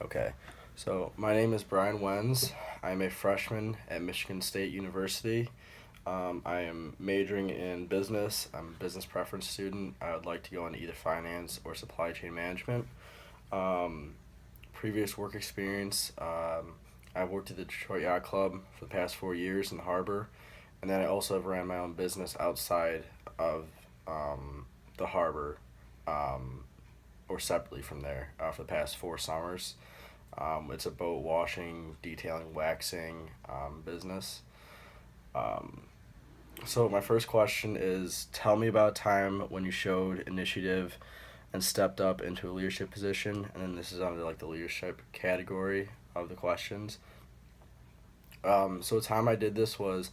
Okay, so my name is Brian Wenz. I'm a freshman at Michigan State University. I am majoring in business. I'm a business preference student. I would like to go into either finance or supply chain management. Um, Previous work experience, I've worked at the Detroit Yacht Club for the past 4 years in the harbor, and then I also have ran my own business outside of the harbor, um, or separately from there, for the past 4 summers. It's a boat washing, detailing, waxing business. Um, so my first question is, tell me about a time when you showed initiative and stepped up into a leadership position. And then this is under like the leadership category of the questions. So the time I did this was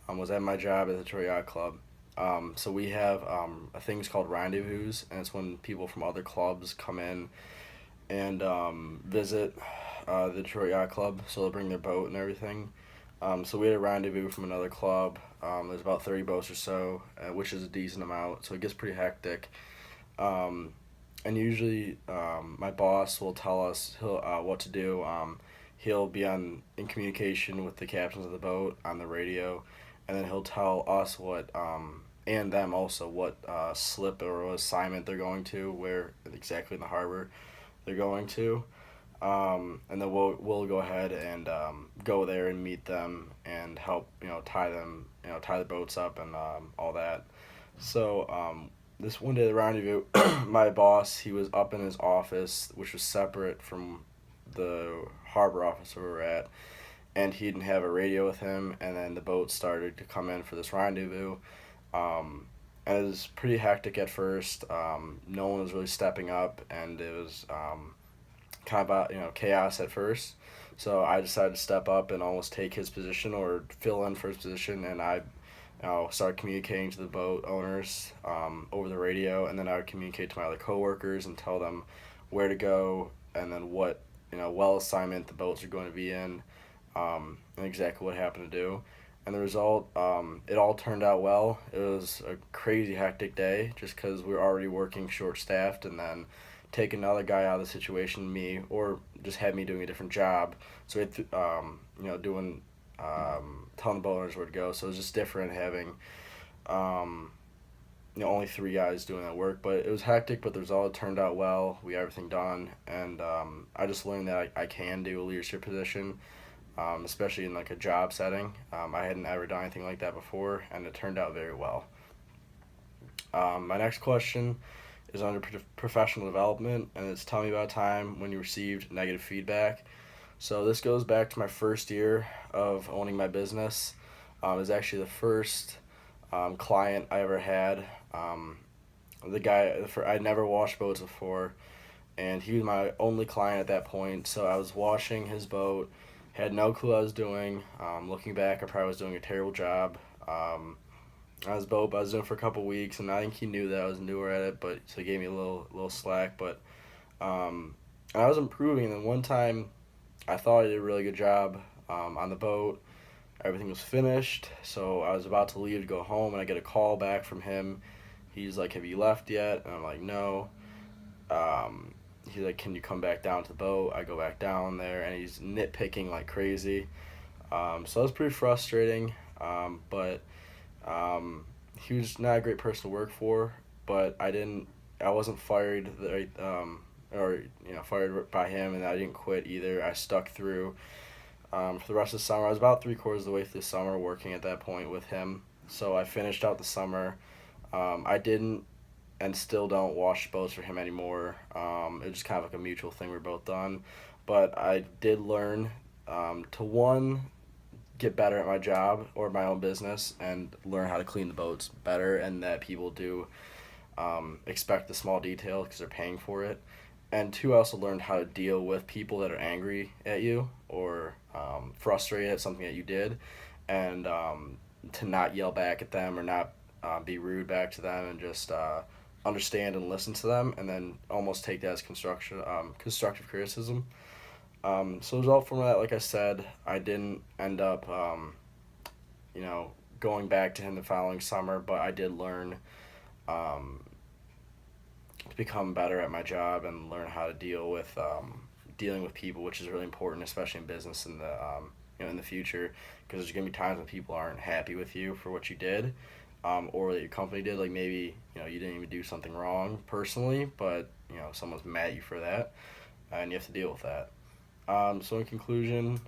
at my job at the Detroit Yacht Club. So we have a things called rendezvous, and it's when people from other clubs come in and visit the Detroit Yacht Club. So they'll bring their boat and everything. So we had a rendezvous from another club. There's about 30 boats or so, which is a decent amount. So it gets pretty hectic. Um, and usually, my boss will tell us what to do. He'll be in communication with the captains of the boat on the radio, and then he'll tell us and them also what slip or assignment they're going to, where exactly in the harbor they're going to. And then we'll go ahead and go there and meet them and help tie the boats up and all that. So this one day at the rendezvous, my boss, he was up in his office, which was separate from the harbor office where we were at, and he didn't have a radio with him. And then the boat started to come in for this rendezvous. Um, and it was pretty hectic at first. No one was really stepping up, and it was kind of chaos at first. So I decided to step up and almost take his position or fill in for his position, and I started communicating to the boat owners over the radio, and then I would communicate to my other coworkers and tell them where to go, and then what well assignment the boats are going to be in, and exactly what happened to do. And the result, it all turned out well. It was a crazy hectic day just because we were already working short staffed, and then take another guy out of the situation, me, or just had me doing a different job. So doing telling the boat owners where to go. So it was just different having um, only three guys doing that work. But it was hectic, but the result turned out well. We got everything done, and I just learned that I can do a leadership position, especially in like a job setting. I hadn't ever done anything like that before, and it turned out very well. My next question is under professional development, and it's tell me about a time when you received negative feedback. So this goes back to my first year of owning my business. It was actually the first client I ever had. The guy, I'd never washed boats before, and he was my only client at that point. So I was washing his boat, had no clue what I was doing. Looking back, I probably was doing a terrible job. I was doing it for a couple weeks, and I think he knew that I was newer at it, but so he gave me a little slack. But um, I was improving. And then one time, I thought I did a really good job on the boat. Everything was finished, so I was about to leave to go home, and I get a call back from him. He's like, "Have you left yet?" And I'm like, "No." Um, he's like, "Can you come back down to the boat?" I go back down there, and he's nitpicking like crazy. So it was pretty frustrating, but um, he was not a great person to work for. But I wasn't fired, or fired by him, and I didn't quit either. I stuck through for the rest of the summer. I was about 3/4 of the way through the summer working at that point with him. So I finished out the summer. I didn't and still don't wash boats for him anymore. It was just kind of like a mutual thing. We're both done. But I did learn to one, get better at my job or my own business and learn how to clean the boats better, and that people do expect the small details because they're paying for it. And two, I also learned how to deal with people that are angry at you or frustrated at something that you did, and to not yell back at them or not be rude back to them, and just understand and listen to them, and then almost take that as constructive criticism. So the result from that, like I said, I didn't end up, you know, going back to him the following summer, but I did learn to become better at my job and learn how to dealing with people, which is really important, especially in business in the in the future, because there's gonna be times when people aren't happy with you for what you did, or that your company did. Like maybe you didn't even do something wrong personally, but someone's mad at you for that, and you have to deal with that. So in conclusion,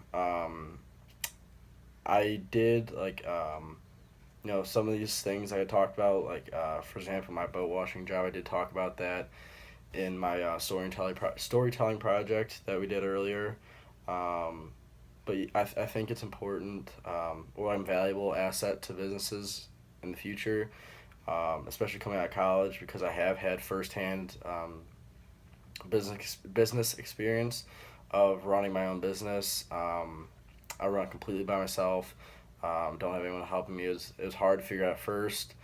I did some of these things I had talked about, like for example, my boat washing job. I did talk about that in my storytelling project that we did earlier. Um, but I think it's important, or I'm a valuable asset to businesses in the future, especially coming out of college, because I have had firsthand business experience of running my own business. I run completely by myself. Don't have anyone helping me. It was hard to figure out at first.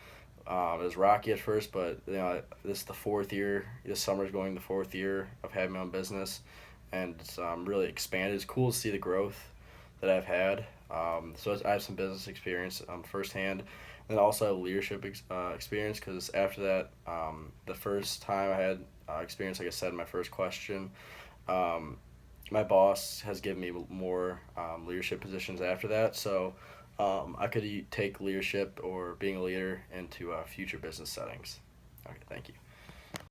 It was rocky at first, but this is the fourth year. This summer is going the fourth year of having my own business, and it's really expanded. It's cool to see the growth that I've had. I have some business experience firsthand, and also leadership experience, because after that, the first time I had experience, like I said in my first question, um, my boss has given me more leadership positions after that. So I could take leadership or being a leader into future business settings. Okay, thank you.